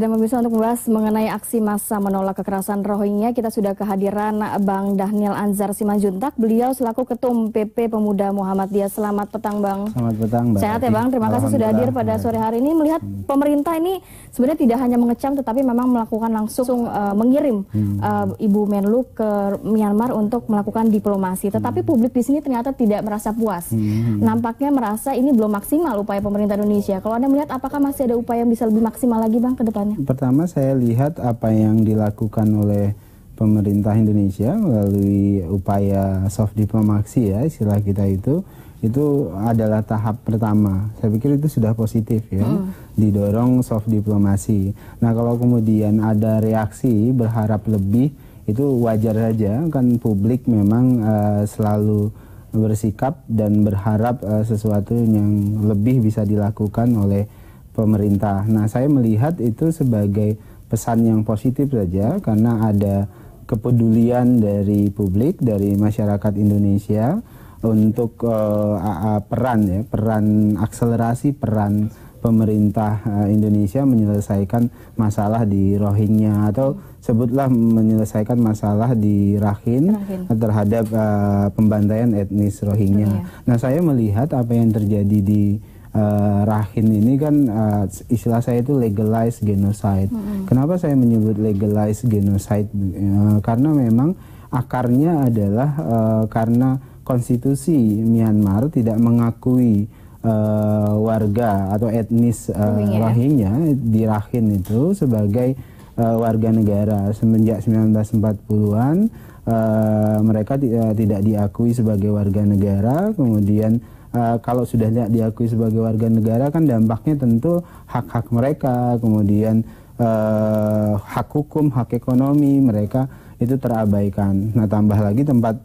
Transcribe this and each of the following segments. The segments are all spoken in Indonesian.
dan pemirsa, untuk membahas mengenai aksi massa menolak kekerasan Rohingya, kita sudah kehadiran Bang Daniel Anzar Simanjuntak. Beliau selaku Ketum PP Pemuda Muhammadiyah. Selamat petang, Bang. Selamat petang, Mbak. Sehat ya, Bang? Terima kasih sudah hadir pada sore hari ini. Melihat pemerintah ini sebenarnya tidak hanya mengecam, tetapi memang melakukan langsung mengirim Ibu Menlu ke Myanmar untuk melakukan diplomasi. Tetapi publik di sini ternyata tidak merasa puas. Nampaknya merasa ini belum maksimal upaya pemerintah Indonesia. Kalau Anda melihat, apakah masih ada upaya yang bisa lebih maksimal lagi, Bang, ke depannya? Pertama, saya lihat apa yang dilakukan oleh pemerintah Indonesia melalui upaya soft diplomasi, ya istilah kita itu adalah tahap pertama. Saya pikir itu sudah positif, ya, didorong soft diplomasi. Nah, kalau kemudian ada reaksi berharap lebih, itu wajar saja, kan publik memang selalu bersikap dan berharap sesuatu yang lebih bisa dilakukan oleh pemerintah. Nah, saya melihat itu sebagai pesan yang positif saja, karena ada kepedulian dari publik, dari masyarakat Indonesia untuk peran akselerasi peran pemerintah Indonesia menyelesaikan masalah di Rohingya, atau sebutlah menyelesaikan masalah di Rakhine terhadap pembantaian etnis Rohingya. Nah, saya melihat apa yang terjadi di Rakhine ini kan istilah saya itu legalized genocide. Kenapa saya menyebut legalized genocide? Karena memang akarnya adalah karena konstitusi Myanmar tidak mengakui warga atau etnis Rohingya di Rakhine itu sebagai warga negara. Semenjak 1940-an mereka tidak diakui sebagai warga negara. Kemudian kalau sudah tidak diakui sebagai warga negara, kan dampaknya tentu hak-hak mereka, kemudian hak hukum, hak ekonomi mereka itu terabaikan. Nah, tambah lagi tempat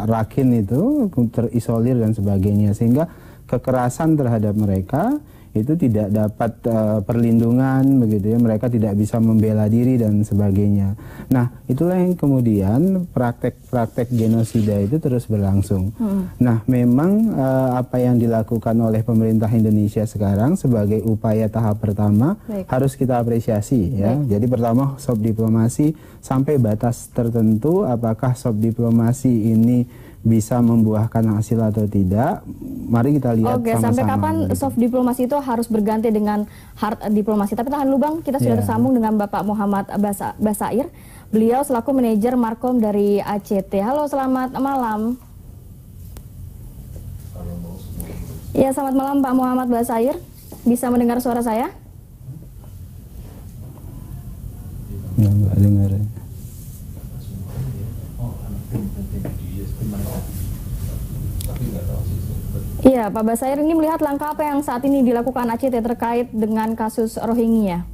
Rakhine itu terisolir dan sebagainya, sehingga kekerasan terhadap mereka itu tidak dapat perlindungan, begitu ya, mereka tidak bisa membela diri dan sebagainya. Nah, itulah yang kemudian praktek genosida itu terus berlangsung. Nah, memang apa yang dilakukan oleh pemerintah Indonesia sekarang sebagai upaya tahap pertama harus kita apresiasi, ya. Jadi pertama, soft diplomasi sampai batas tertentu. Apakah soft diplomasi ini bisa membuahkan hasil atau tidak, mari kita lihat sama-sama. Sampai kapan soft diplomasi itu harus berganti dengan hard diplomasi? Tapi tahan dulu, Bang, kita sudah tersambung dengan Bapak Muhammad Basair. Beliau selaku manajer Markom dari ACT. Halo, selamat malam. Ya, selamat malam Pak Muhammad Basair. Bisa mendengar suara saya? Nggak dengar. Iya, Pak Basair, ini melihat langkah apa yang saat ini dilakukan ACT terkait dengan kasus Rohingya?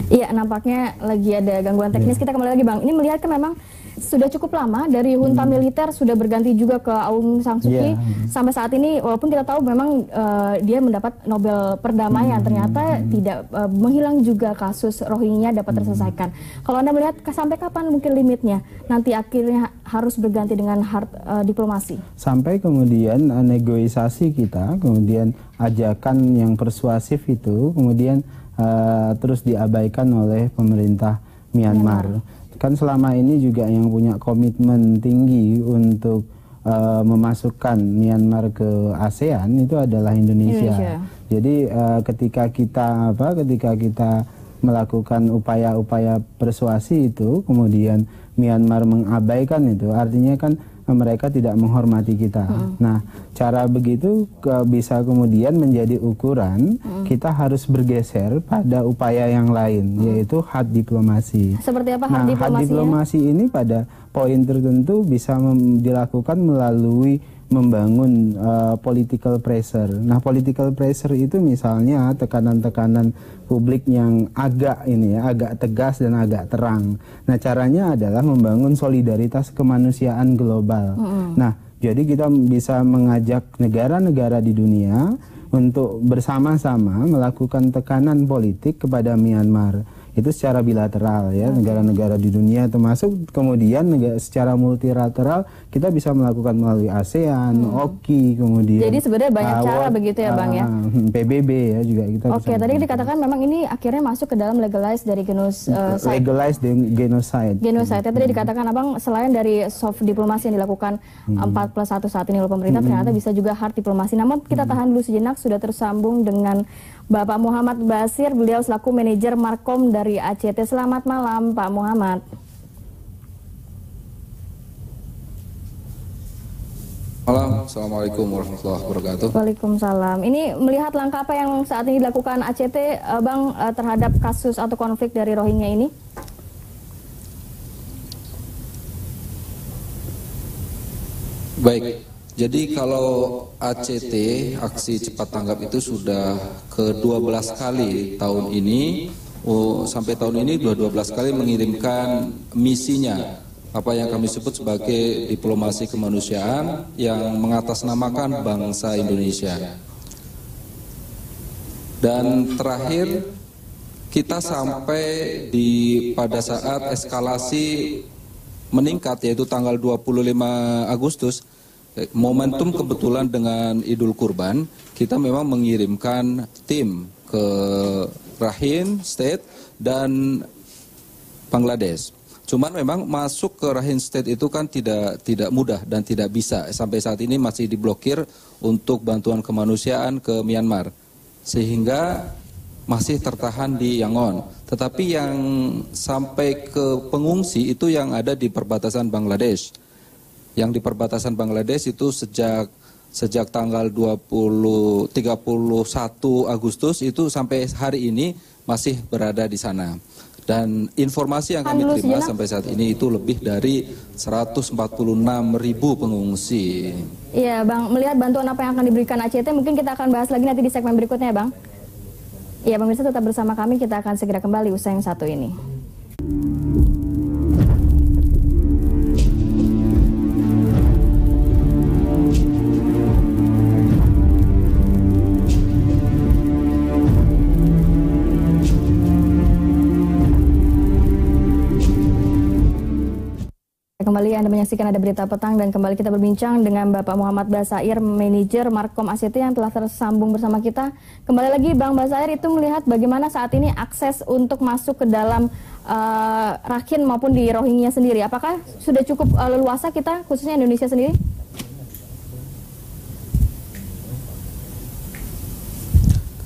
Iya, nampaknya lagi ada gangguan teknis. Kita kembali lagi, Bang. Ini melihat kan memang sudah cukup lama dari junta militer sudah berganti juga ke Aung San Suu Kyi. Sampai saat ini, walaupun kita tahu memang dia mendapat Nobel Perdamaian, ternyata tidak menghilang juga kasus Rohingya dapat terselesaikan. Kalau Anda melihat sampai kapan mungkin limitnya nanti akhirnya harus berganti dengan hard diplomasi? Sampai kemudian negosiasi kita, kemudian ajakan yang persuasif itu kemudian terus diabaikan oleh pemerintah Myanmar. Kan selama ini juga yang punya komitmen tinggi untuk memasukkan Myanmar ke ASEAN itu adalah Indonesia. Jadi ketika kita melakukan upaya-upaya persuasi itu, kemudian Myanmar mengabaikan itu, artinya kan mereka tidak menghormati kita. Nah, cara begitu bisa kemudian menjadi ukuran kita harus bergeser pada upaya yang lain, yaitu hard diplomasi. Seperti apa hard diplomasi? Hard diplomasi ini pada poin tertentu bisa dilakukan melalui membangun political pressure. Nah, political pressure itu misalnya tekanan-tekanan publik yang agak tegas dan agak terang. Nah, caranya adalah membangun solidaritas kemanusiaan global. Nah, jadi kita bisa mengajak negara-negara di dunia untuk bersama-sama melakukan tekanan politik kepada Myanmar. itu secara bilateral ya, negara-negara di dunia, termasuk kemudian secara multilateral kita bisa melakukan melalui ASEAN, OKI, kemudian jadi sebenarnya banyak cara begitu ya Bang ya. PBB ya juga kita Oke, tadi dikatakan memang ini akhirnya masuk ke dalam legalize dari genocide. Legalize genocide. Genocide. Tadi dikatakan Abang selain dari soft diplomasi yang dilakukan 4+1 saat ini oleh pemerintah, ternyata bisa juga hard diplomasi. Namun kita tahan dulu sejenak, sudah tersambung dengan Bapak Muhammad Basir, beliau selaku manajer Markom dari ACT. Selamat malam Pak Muhammad. Malam, Assalamualaikum warahmatullahi wabarakatuh. Waalaikumsalam. Ini melihat langkah apa yang saat ini dilakukan ACT, Bang, terhadap kasus atau konflik dari Rohingya ini? Baik, jadi kalau ACT, Aksi Cepat Tanggap itu sudah ke-12 kali tahun ini, sampai tahun ini 12 kali mengirimkan misinya, apa yang kami sebut sebagai diplomasi kemanusiaan yang mengatasnamakan bangsa Indonesia. Dan terakhir kita sampai pada saat eskalasi meningkat, yaitu tanggal 25 Agustus, momentum kebetulan dengan Idul Kurban, kita memang mengirimkan tim ke Rakhine State dan Bangladesh. Cuman memang masuk ke Rakhine State itu kan tidak mudah dan tidak bisa. Sampai saat ini masih diblokir untuk bantuan kemanusiaan ke Myanmar. Sehingga masih tertahan di Yangon. Tetapi yang sampai ke pengungsi itu yang ada di perbatasan Bangladesh. Yang di perbatasan Bangladesh itu sejak tanggal 31 Agustus itu sampai hari ini masih berada di sana. Dan informasi yang kami terima sampai saat ini itu lebih dari 146.000 pengungsi. Iya Bang, melihat bantuan apa yang akan diberikan ACT, mungkin kita akan bahas lagi nanti di segmen berikutnya ya Bang. Iya pemirsa, tetap bersama kami, kita akan segera kembali usai yang satu ini. Kembali Anda menyaksikan Ada Berita Petang, dan kembali kita berbincang dengan Bapak Muhammad Basair, manajer Markom ACT yang telah tersambung bersama kita. Kembali lagi Bang Basair, itu melihat bagaimana saat ini akses untuk masuk ke dalam Rakhine maupun di Rohingya sendiri. Apakah sudah cukup leluasa kita, khususnya Indonesia sendiri?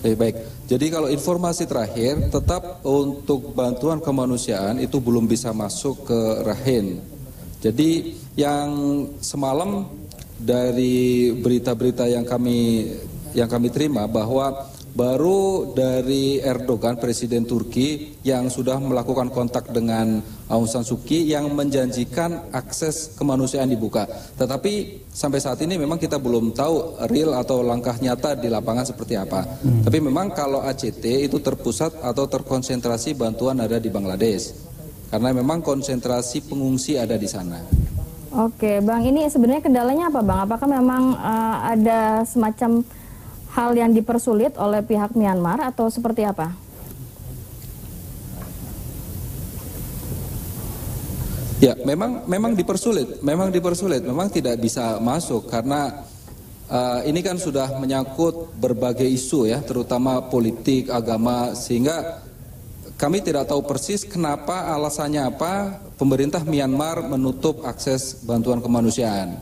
Baik. Jadi kalau informasi terakhir, tetap untuk bantuan kemanusiaan itu belum bisa masuk ke Rakhine. Jadi yang semalam dari berita-berita yang kami terima bahwa baru dari Erdogan, Presiden Turki, yang sudah melakukan kontak dengan Aung San Suu Kyi yang menjanjikan akses kemanusiaan dibuka. Tetapi sampai saat ini memang kita belum tahu real atau langkah nyata di lapangan seperti apa. Tapi memang kalau ACT itu terpusat atau terkonsentrasi bantuan ada di Bangladesh. Karena memang konsentrasi pengungsi ada di sana. Oke, Bang, ini sebenarnya kendalanya apa, Bang? Apakah memang ada semacam hal yang dipersulit oleh pihak Myanmar atau seperti apa? Ya, memang dipersulit, memang tidak bisa masuk karena ini kan sudah menyangkut berbagai isu ya, terutama politik, agama, sehingga kami tidak tahu persis kenapa, alasannya apa pemerintah Myanmar menutup akses bantuan kemanusiaan.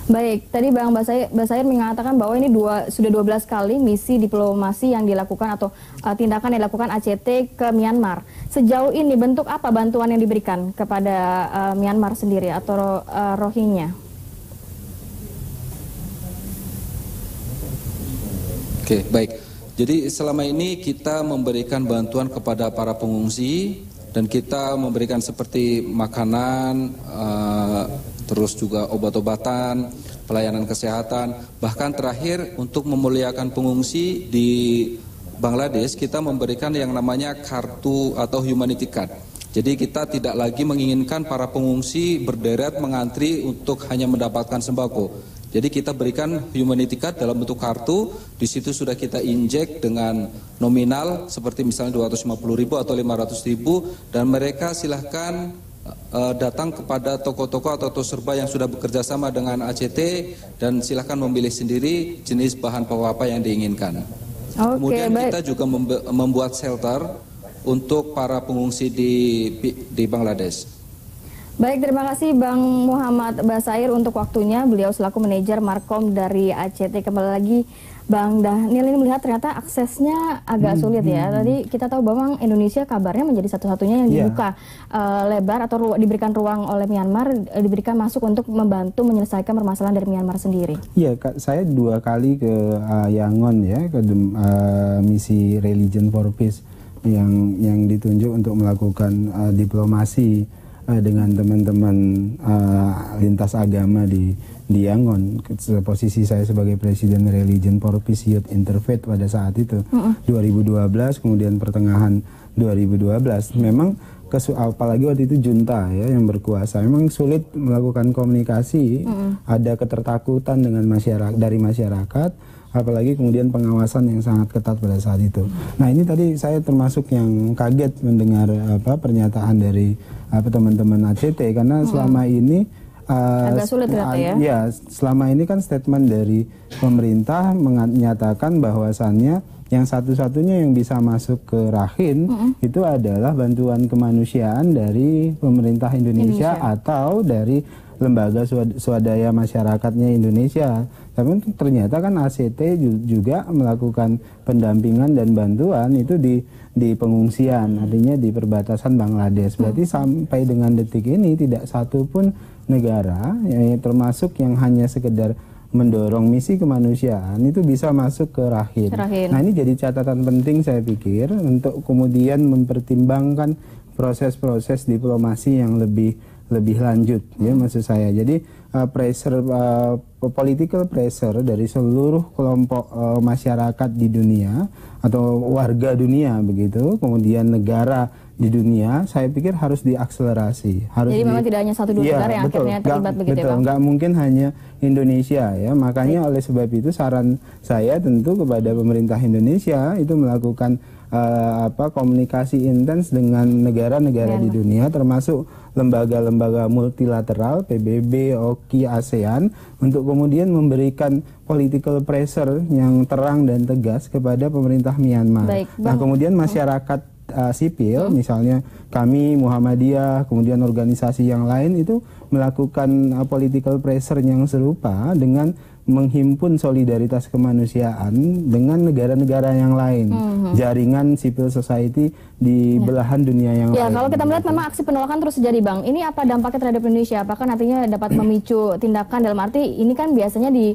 Baik, tadi Bang Basair mengatakan bahwa ini sudah 12 kali misi diplomasi yang dilakukan atau tindakan yang dilakukan ACT ke Myanmar. Sejauh ini bentuk apa bantuan yang diberikan kepada Myanmar sendiri atau Rohingya? Oke, baik. Jadi selama ini kita memberikan bantuan kepada para pengungsi dan kita memberikan seperti makanan, terus juga obat-obatan, pelayanan kesehatan. Bahkan terakhir untuk memuliakan pengungsi di Bangladesh kita memberikan yang namanya kartu atau humanity card. Jadi kita tidak lagi menginginkan para pengungsi berderet mengantri untuk hanya mendapatkan sembako. Jadi kita berikan humanity card dalam bentuk kartu, di situ sudah kita injek dengan nominal seperti misalnya 250.000 atau 500.000, dan mereka silahkan datang kepada toko-toko atau serba yang sudah bekerja sama dengan ACT dan silahkan memilih sendiri jenis bahan pokok apa yang diinginkan. Kemudian kita juga membuat shelter untuk para pengungsi di Bangladesh. Baik, terima kasih Bang Muhammad Basair untuk waktunya. Beliau selaku manajer Markom dari ACT. Kembali lagi Bang Daniel, ini melihat ternyata aksesnya agak sulit ya. Tadi kita tahu bahwa Indonesia kabarnya menjadi satu-satunya yang dibuka lebar atau diberikan ruang oleh Myanmar, diberikan masuk untuk membantu menyelesaikan permasalahan dari Myanmar sendiri. Iya, saya 2 kali ke Yangon ya, ke misi Religion for Peace yang ditunjuk untuk melakukan diplomasi dengan teman-teman lintas agama di Yangon. Posisi saya sebagai Presiden Religion for Peace Youth Interfaith pada saat itu 2012, kemudian pertengahan 2012. Memang apalagi waktu itu junta ya yang berkuasa, memang sulit melakukan komunikasi, ada ketertakutan dengan dari masyarakat, apalagi kemudian pengawasan yang sangat ketat pada saat itu. Nah, ini tadi saya termasuk yang kaget mendengar pernyataan dari teman-teman ACT, karena selama ini agak sulit ya. Ya, selama ini kan statement dari pemerintah menyatakan bahwasannya yang satu-satunya yang bisa masuk ke Rakhine itu adalah bantuan kemanusiaan dari pemerintah Indonesia atau dari lembaga swadaya masyarakatnya Indonesia. Tapi ternyata kan ACT juga melakukan pendampingan dan bantuan itu di pengungsian, artinya di perbatasan Bangladesh. Berarti sampai dengan detik ini tidak satu pun negara, termasuk yang hanya sekedar mendorong misi kemanusiaan, itu bisa masuk ke Rakhine. Nah, ini jadi catatan penting saya pikir untuk kemudian mempertimbangkan proses-proses diplomasi yang lebih lanjut ya, maksud saya. Jadi political pressure dari seluruh kelompok masyarakat di dunia atau warga dunia begitu, kemudian negara di dunia, saya pikir harus diakselerasi. Jadi memang tidak hanya 1-2 negara yang akhirnya terlibat begitu ya Bang? Nggak mungkin hanya Indonesia ya, makanya oleh sebab itu saran saya tentu kepada pemerintah Indonesia itu melakukan komunikasi intens dengan negara-negara di dunia, termasuk lembaga-lembaga multilateral, PBB, OKI, ASEAN, untuk kemudian memberikan political pressure yang terang dan tegas kepada pemerintah Myanmar. Nah, kemudian masyarakat sipil, misalnya kami Muhammadiyah, kemudian organisasi yang lain itu melakukan political pressure yang serupa dengan menghimpun solidaritas kemanusiaan dengan negara-negara yang lain, jaringan civil society di belahan dunia yang lain. Kalau kita melihat memang aksi penolakan terus terjadi Bang, ini apa dampaknya terhadap Indonesia? Apakah nantinya dapat memicu tindakan, dalam arti ini kan biasanya di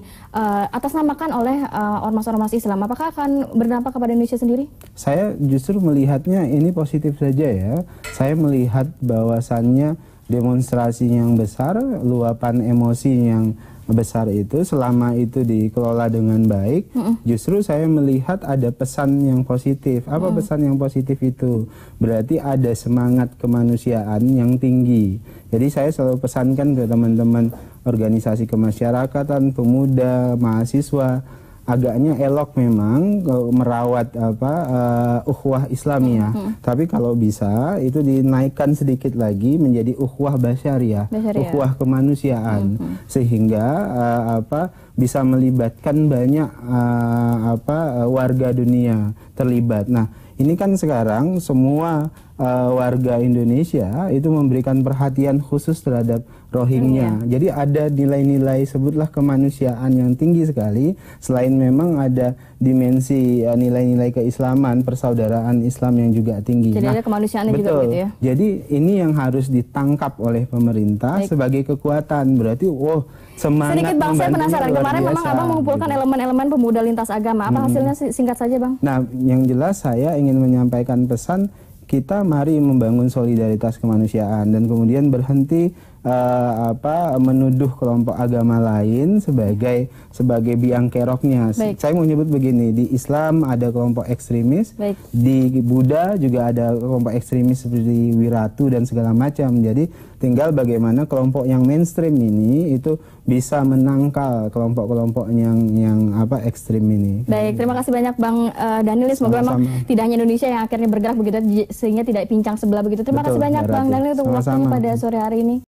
atasnamakan oleh ormas-ormas Islam, apakah akan berdampak kepada Indonesia sendiri? Saya justru melihatnya ini positif saja ya. Saya melihat bahwasannya demonstrasi yang besar, luapan emosi yang besar itu, selama itu dikelola dengan baik, justru saya melihat ada pesan yang positif. Apa pesan yang positif itu? Berarti ada semangat kemanusiaan yang tinggi. Jadi saya selalu pesankan ke teman-teman organisasi kemasyarakatan, pemuda, mahasiswa, agaknya elok memang merawat ukhuwah Islamiyah, tapi kalau bisa itu dinaikkan sedikit lagi menjadi ukhuwah basyariah, ukhuwah kemanusiaan, sehingga bisa melibatkan banyak warga dunia terlibat. Nah, ini kan sekarang semua warga Indonesia itu memberikan perhatian khusus terhadap Rohingya. Jadi ada nilai-nilai, sebutlah kemanusiaan yang tinggi sekali. Selain memang ada dimensi nilai-nilai keislaman, persaudaraan Islam yang juga tinggi. Jadi ada kemanusiaan juga gitu ya. Jadi ini yang harus ditangkap oleh pemerintah sebagai kekuatan. Berarti semangat. Sedikit Bang, saya penasaran. Kemarin memang Abang mengumpulkan elemen-elemen pemuda lintas agama. Apa hasilnya singkat saja Bang? Nah, yang jelas saya ingin menyampaikan pesan, kita mari membangun solidaritas kemanusiaan dan kemudian berhenti menuduh kelompok agama lain sebagai biang keroknya. Saya mau nyebut begini, di Islam ada kelompok ekstremis, di Buddha juga ada kelompok ekstremis seperti Wiratu dan segala macam. Jadi tinggal bagaimana kelompok yang mainstream ini itu bisa menangkal kelompok-kelompok yang ekstrim ini. Baik, terima kasih banyak Bang Daniel. Semoga memang tidak hanya Indonesia yang akhirnya bergerak begitu sehingga tidak pincang sebelah begitu. Terima kasih banyak Bang Daniel untuk waktunya pada sore hari ini.